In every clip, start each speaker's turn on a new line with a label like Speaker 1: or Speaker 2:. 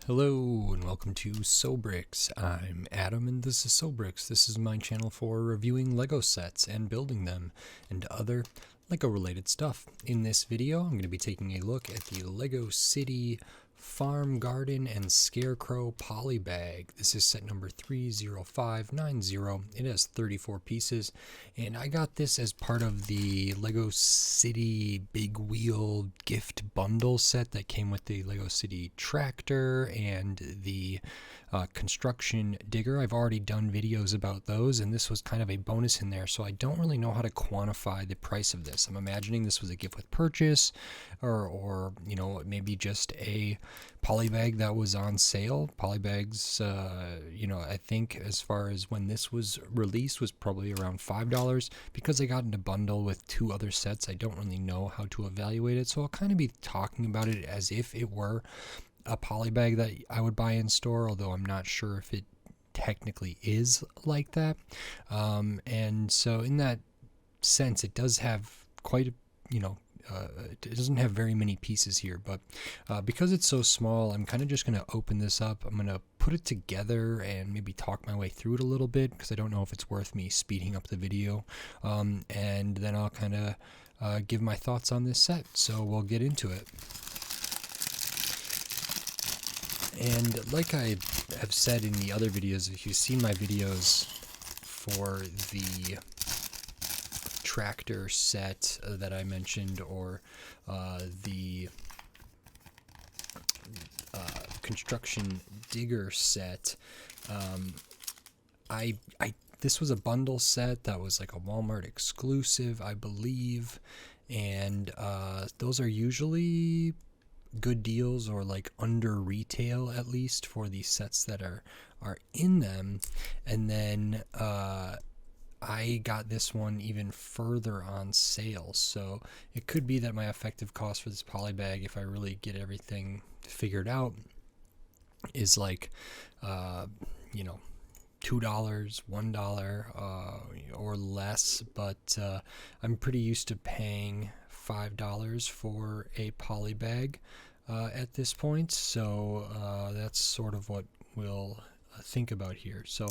Speaker 1: Hello and welcome to Sobrix. I'm Adam and this is Sobrix. This is my channel for reviewing Lego sets and building them and other Lego related stuff. In this video I'm going to be taking a look at the Lego City Farm Garden and Scarecrow Polybag. This is set number 30590. It has 34 pieces and I got this as part of the Lego City Big Wheel gift bundle set that came with the Lego City tractor and the construction digger. I've already done videos about those and this was kind of a bonus in there, so I don't really know how to quantify the price of this. I'm imagining this was a gift with purchase or you know, maybe just a polybag that was on sale. Polybags, you know, I think as far as when this was released was probably around $5. Because I got in a bundle with two other sets, I don't really know how to evaluate it, so I'll kind of be talking about it as if it were a polybag that I would buy in store, although I'm not sure if it technically is like that. And so in that sense, it does have quite a, you know, it doesn't have very many pieces here, but because it's so small, I'm kind of just going to open this up. I'm going to put it together and maybe talk my way through it a little bit because I don't know if it's worth me speeding up the video. And then I'll kind of give my thoughts on this set. So we'll get into it. And like I have said in the other videos, if you've seen my videos for the tractor set that I mentioned, or the construction digger set, this was a bundle set that was like a Walmart exclusive, I believe, and those are usually good deals or like under retail, at least for the sets that are in them. And then I got this one even further on sale, so it could be that my effective cost for this polybag, if I really get everything figured out, is like you know, $2, $1 or less, but I'm pretty used to paying $5 for a polybag at this point, so that's sort of what we'll think about here. So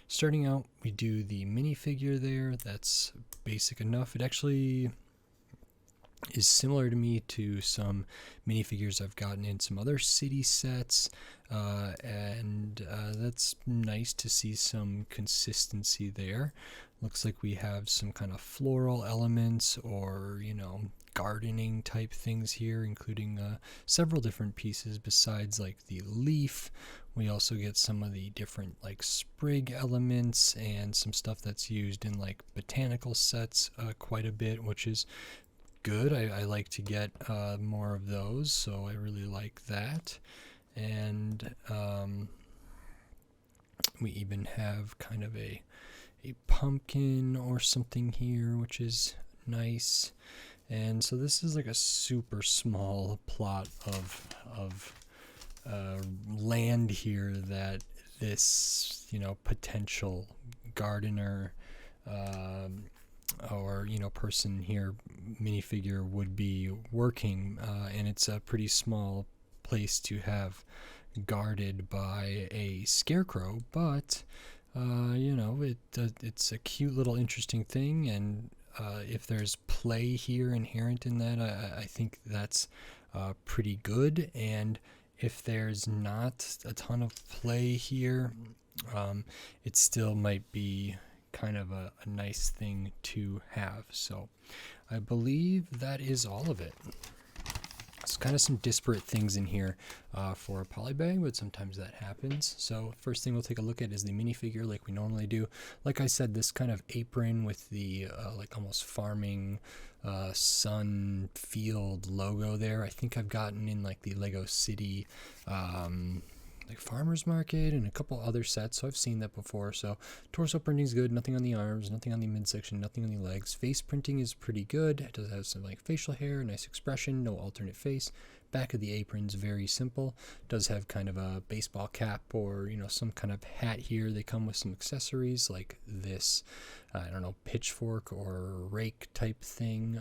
Speaker 1: starting out, we do the minifigure there. That's basic enough. It actually is similar to me to some minifigures I've gotten in some other city sets, and that's nice to see some consistency there. Looks like we have some kind of floral elements or, you know, gardening type things here, including several different pieces besides like the leaf. We also get some of the different like sprig elements and some stuff that's used in like botanical sets quite a bit, which is good. I like to get more of those, so I really like that. And we even have kind of a pumpkin or something here, which is nice. And so this is like a super small plot of land here that this, you know, potential gardener or, you know, person here, minifigure, would be working, and it's a pretty small place to have guarded by a scarecrow, but you know, it's a cute little interesting thing, and if there's play here inherent in that, I think that's pretty good. And if there's not a ton of play here, it still might be kind of a nice thing to have. So I believe that is all of it. It's kind of some disparate things in here for a polybag, but sometimes that happens. So first thing we'll take a look at is the minifigure, like we normally do. Like I said, this kind of apron with the like almost farming sun field logo there, I think I've gotten in like the Lego City like farmers market and a couple other sets, so I've seen that before. So torso printing is good, nothing on the arms, nothing on the midsection, nothing on the legs. Face printing is pretty good. It does have some like facial hair, nice expression, no alternate face. Back of the apron's very simple. Does have kind of a baseball cap or, you know, some kind of hat here. They come with some accessories like this, I don't know, pitchfork or rake type thing,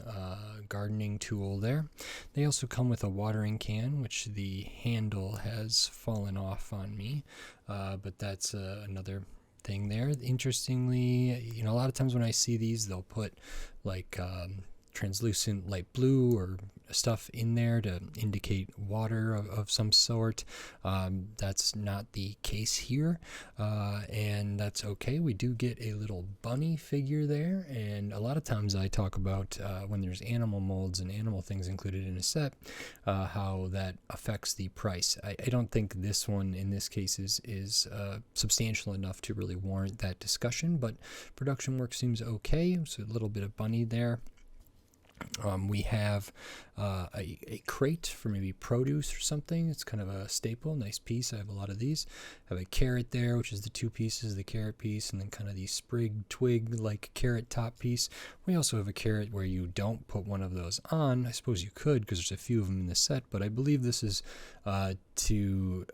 Speaker 1: gardening tool there. They also come with a watering can, which the handle has fallen off on me, but that's another thing there. Interestingly, you know, a lot of times when I see these, they'll put like translucent light blue or stuff in there to indicate water of some sort. That's not the case here, and that's okay. We do get a little bunny figure there, and a lot of times I talk about when there's animal molds and animal things included in a set, how that affects the price. I don't think this one in this case is substantial enough to really warrant that discussion, but production work seems okay. So a little bit of bunny there. We have a crate for maybe produce or something. It's kind of a staple, nice piece. I have a lot of these. I have a carrot there, which is the two pieces, the carrot piece, and then kind of the sprig twig like carrot top piece. We also have a carrot where you don't put one of those on. I suppose you could because there's a few of them in the set, but I believe this is to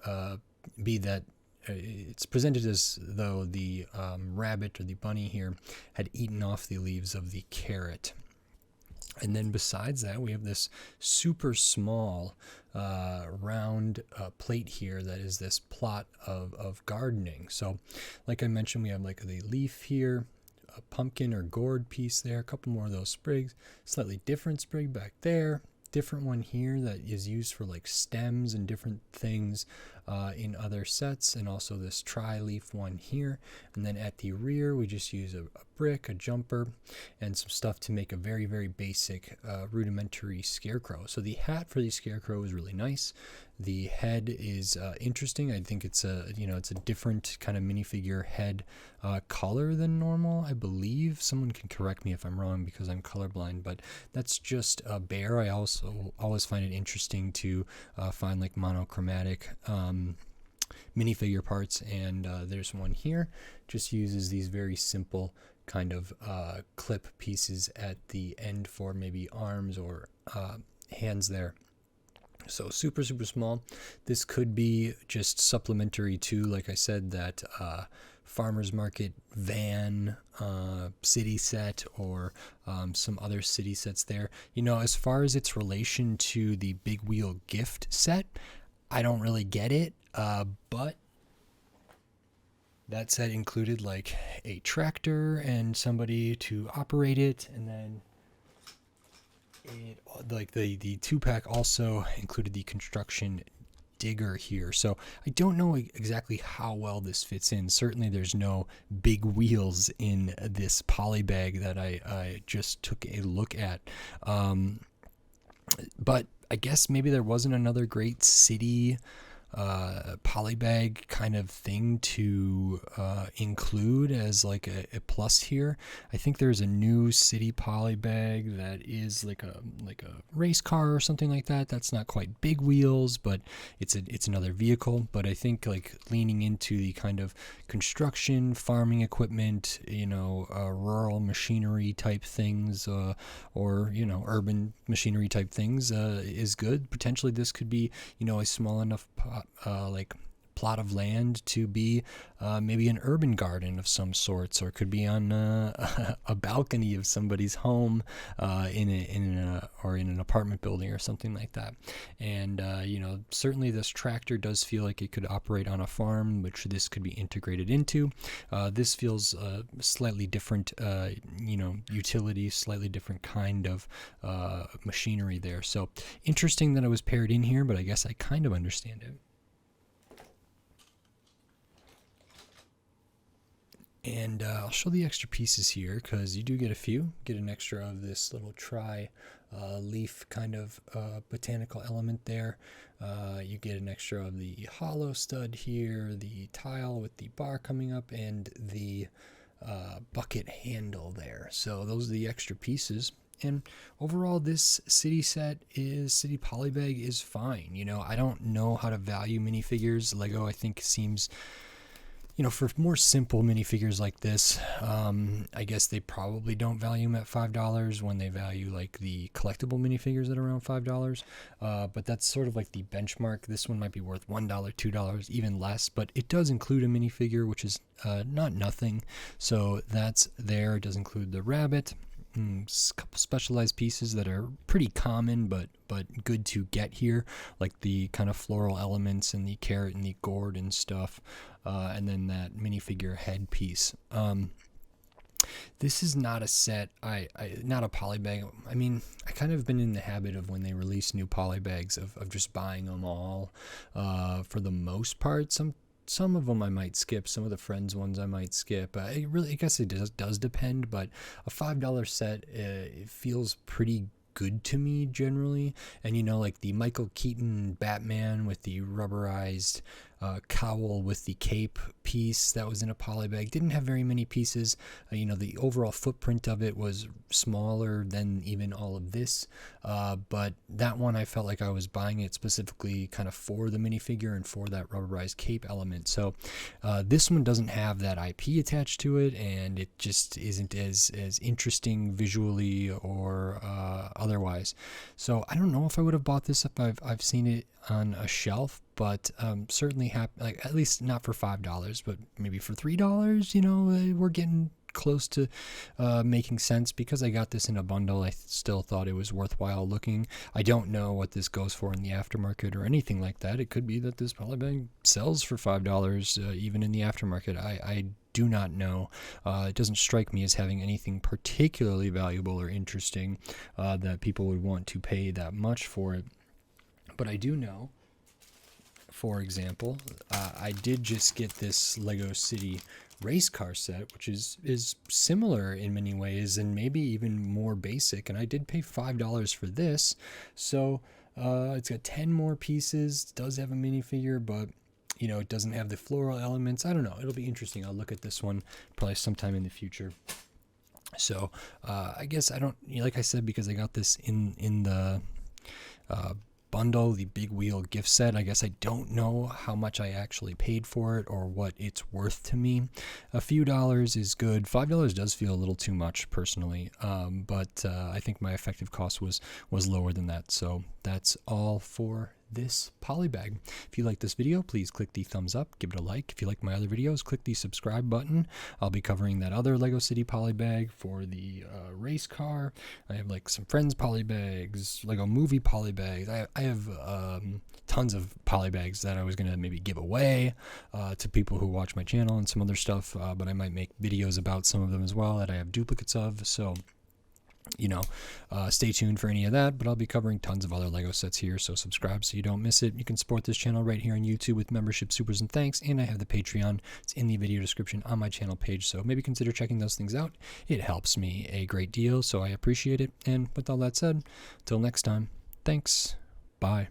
Speaker 1: be that it's presented as though the rabbit or the bunny here had eaten off the leaves of the carrot. And then besides that, we have this super small round plate here that is this plot of gardening. So like I mentioned, we have like the leaf here, a pumpkin or gourd piece there, a couple more of those sprigs, slightly different sprig back there, different one here that is used for like stems and different things in other sets, and also this tri-leaf one here. And then at the rear we just use a brick, a jumper, and some stuff to make a very, very basic rudimentary scarecrow. So the hat for the scarecrow is really nice. The head is interesting. I think it's a, you know, it's a different kind of minifigure head color than normal, I believe. Someone can correct me if I'm wrong because I'm colorblind, but that's just a bear. I also always find it interesting to find like monochromatic minifigure parts, and there's one here. Just uses these very simple kind of clip pieces at the end for maybe arms or hands there. So super, super small. This could be just supplementary to, like I said, that farmer's market van city set or some other city sets there. You know, as far as its relation to the Big Wheel gift set, I don't really get it, but that set included like a tractor and somebody to operate it, and then like the 2-pack also included the construction digger here. So I don't know exactly how well this fits in. Certainly there's no big wheels in this polybag that I just took a look at, but I guess maybe there wasn't another great city polybag kind of thing to include as like a plus here. I think there's a new city polybag that is like a race car or something like that. That's not quite big wheels, but it's another vehicle. But I think like leaning into the kind of construction, farming equipment, you know, rural machinery type things, or, you know, urban machinery type things is good. Potentially this could be, you know, a small enough like plot of land to be maybe an urban garden of some sorts, or could be on a balcony of somebody's home in an apartment building or something like that. And you know, certainly this tractor does feel like it could operate on a farm, which this could be integrated into. This feels slightly different, you know, utility, slightly different kind of machinery there. So interesting that it was paired in here, but I guess I kind of understand it. And I'll show the extra pieces here because you do get a few. Get an extra of this little leaf kind of botanical element there. You get an extra of the hollow stud here, the tile with the bar coming up, and the bucket handle there. So those are the extra pieces. And overall, this city polybag is fine. You know, I don't know how to value minifigures. Lego, I think, seems You know, for more simple minifigures like this, I guess they probably don't value them at $5 when they value like the collectible minifigures at around $5. But that's sort of like the benchmark. This one might be worth $1, $2, even less, but it does include a minifigure, which is not nothing. So that's there. It does include the rabbit. A couple specialized pieces that are pretty common but good to get here, like the kind of floral elements and the carrot and the gourd and stuff, and then that minifigure head piece. This is not a set, not a polybag. I mean, I kind of been in the habit of when they release new polybags of just buying them all for the most part. Some of them I might skip. Some of the Friends ones I might skip. I guess it does depend, but a $5 set, it feels pretty good to me generally. And you know, like the Michael Keaton Batman with the rubberized cowl with the cape piece that was in a polybag didn't have very many pieces. You know, the overall footprint of it was smaller than even all of this, but that one I felt like I was buying it specifically kind of for the minifigure and for that rubberized cape element. So this one doesn't have that IP attached to it, and it just isn't as interesting visually or otherwise. So I don't know if I would have bought this if I've seen it on a shelf, but certainly like at least not for $5, but maybe for $3. You know, we're getting close to making sense. Because I got this in a bundle, I still thought it was worthwhile looking. I don't know what this goes for in the aftermarket or anything like that. It could be that this polybag sells for $5 even in the aftermarket. I do not know. It doesn't strike me as having anything particularly valuable or interesting that people would want to pay that much for it. But I do know, for example, I did just get this Lego City race car set, which is similar in many ways and maybe even more basic, and I did pay $5 for this. So it's got 10 more pieces. It does have a minifigure, but you know, it doesn't have the floral elements. I don't know, it'll be interesting. I'll look at this one probably sometime in the future. So I guess I don't, like I said, because I got this in the bundle, the big wheel gift set, I guess I don't know how much I actually paid for it or what it's worth to me. A few dollars is good. $5 does feel a little too much personally, but I think my effective cost was lower than that. So that's all for this polybag. If you like this video, please click the thumbs up, give it a like. If you like my other videos, click the subscribe button. I'll be covering that other Lego City polybag for the race car. I have like some Friends polybags, Lego movie polybags. I have tons of polybags that I was gonna maybe give away to people who watch my channel and some other stuff, but I might make videos about some of them as well that I have duplicates of. So you know, stay tuned for any of that, but I'll be covering tons of other Lego sets here, so subscribe so you don't miss it. You can support this channel right here on YouTube with membership, supers, and thanks, and I have the Patreon. It's in the video description on my channel page, so maybe consider checking those things out. It helps me a great deal, so I appreciate it. And with all that said, till next time, thanks, bye.